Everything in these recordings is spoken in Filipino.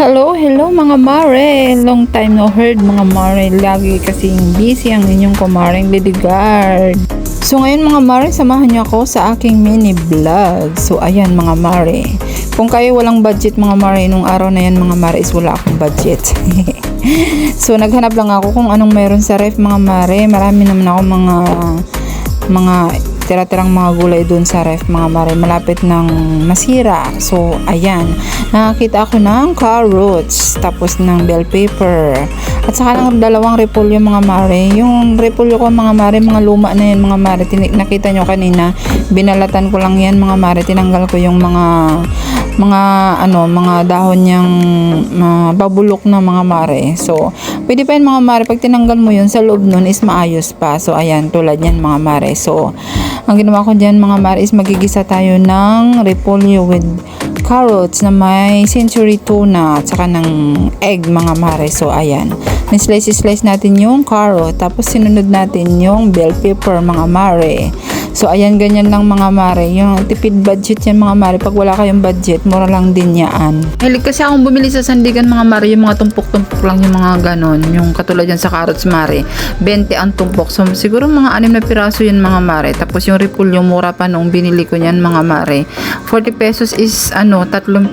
Hello, hello mga mare. Long time no heard mga mare. Lagi kasing busy ang inyong kumaring Liligard. So ngayon mga mare, samahan niyo ako sa aking mini vlog. So ayan mga mare. Kung kayo walang budget mga mare, nung araw na yan mga mare is wala akong budget. So naghanap lang ako kung anong meron sa ref mga mare. Marami naman ako mga tira-tirang mga gulay dun sa ref mga mare, malapit ng masira. So ayan, nakakita ako ng carrots, tapos ng bell pepper, at saka ng dalawang repolyo mga mare. Yung repolyo ko mga mare, mga luma na yan mga mare. Nakita nyo kanina, binalatan ko lang yan mga mare. Tinanggal ko yung mga dahon niyang babulok na mga mare. So pwede pa yun mga mare, pag tinanggal mo yun sa loob nun is maayos pa. So ayan, tulad yan mga mare. So ang ginawa ko dyan mga mare is magigisa tayo ng repolyo with carrots na may century tuna at saka ng egg mga mare. So ayan, slice natin yung carrot, tapos sinunod natin yung bell pepper mga mare. So ayan, ganyan lang mga mare. Yung tipid budget yan mga mare. Pag wala kayong budget, mura lang din yan. Hilig kasi akong bumili sa Sandigan mga mare, yung mga tumpok-tumpok lang, yung mga ganon. Yung katulad yan sa carrots mare, 20 ang tumpok. So siguro mga 6 na piraso yun mga mare. Tapos yung repolyo, mura pa nung binili ko yan mga mare. 40 pesos is 3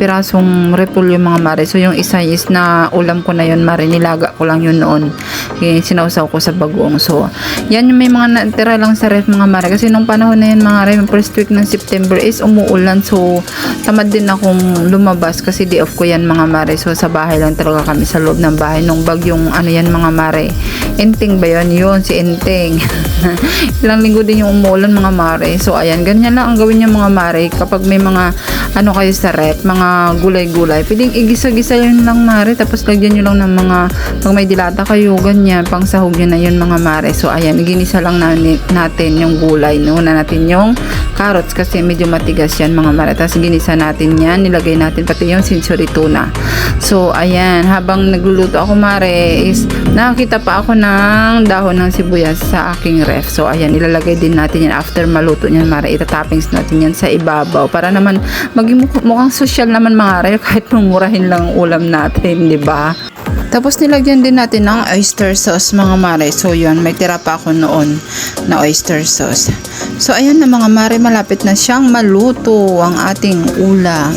pirasong repolyo mga mare. So yung isa is na ulam ko na yun mare. Nilaga ko lang yun noon. Sinausaw ko sa bagoong. So yan yung may mga natira lang sa ref mga mare. Kasi nung panahon na yan mga mare, first week ng September is umuulan. So tamad din akong lumabas kasi day off ko yan mga mare. So sa bahay lang talaga kami, sa loob ng bahay. Nung bagyong yan mga mare, Enting ba yun? Yun si Enting. Ilang linggo din yung umuulan mga mare. So ayan, ganyan lang ang gawin niyo mga mare. Kapag may mga kayo sa rep, mga gulay-gulay, pwedeng igisa-gisa yun lang mare. Tapos lagyan nyo lang ng mga, pag may dilata kayo, ganyan, pang sahog yun na yun mga mare. So ayan, ginisa lang natin yung gulay. Una natin yung carrots kasi medyo matigas yan mga mare. Tapos ginisa natin yan, nilagay natin pati yung century tuna. So ayan, habang nagluluto ako mare, is nakakita pa ako ng dahon ng sibuyas sa aking ref. So ayan, ilalagay din natin yan after maluto niyan mare. Itatoppings natin yan sa ibabaw para naman maging mukhang social naman mga ref, kahit mumurahin lang ang ulam natin, di ba? Tapos nilagyan din natin ng oyster sauce mga mare. So yun, may tira pa ako noon na oyster sauce. So ayan na mga mare, malapit na siyang maluto ang ating ulam.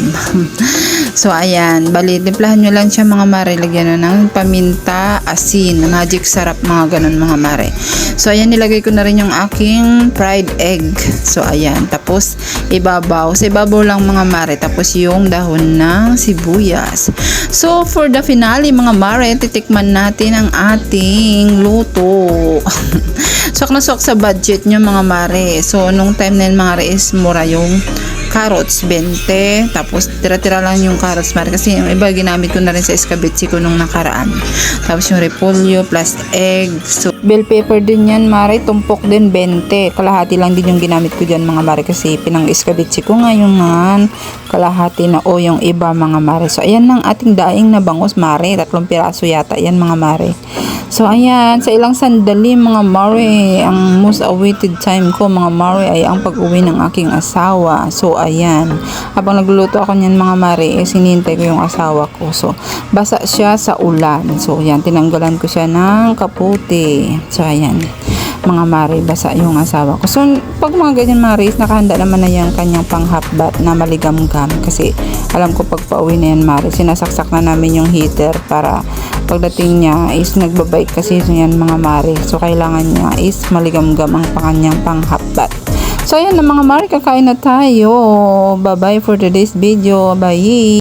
So ayan, bali timplahan nyo lang siya mga mare. Lagyan na ng paminta, asin, magic sarap, mga ganun mga mare. So ayan, nilagay ko na rin yung aking fried egg. So ayan, tapos ibabaw. Sa ibabaw lang mga mare. Tapos yung dahon ng sibuyas. So for the finale mga mare, titikman natin ang ating luto. Sok na sok sa budget nyo mga mare. So nung time na yun mga mare is mura yung carrots, 20. Tapos tira-tira lang yung carrots mare, kasi yung iba ginamit ko na rin sa escabeche ko nung nakaraan. Tapos yung repolyo plus egg. So bell pepper din yan mare, tumpok din 20. Kalahati lang din yung ginamit ko dyan mga mare, kasi pinang escabeche ko ngayon nga kalahati na o yung iba mga mare. So ayan ang ating daing na bangus mare, 3 piraso yata yan mga mare. So ayan, sa ilang sandali mga mare, ang most awaited time ko mga mare ay ang pag-uwi ng aking asawa. So ayan, habang nagluluto ako niyan mga mare, sinintay ko yung asawa ko. So basa siya sa ulan. So ayan, tinanggalan ko siya ng kaputi. So ayan mga mare, basa yung asawa ko. So pag mga ganyan mare, nakahanda naman na yung kanyang panghatbat na maligamgam, kasi alam ko pag pauwi na yan mare, sinasaksak na namin yung heater para pagdating niya is nagbabike kasi yan mga mare. So kailangan niya is maligamgam ang kanyang panghatbat. So ayan na mga mare, kakain na tayo. Bye bye for today's video. Bye.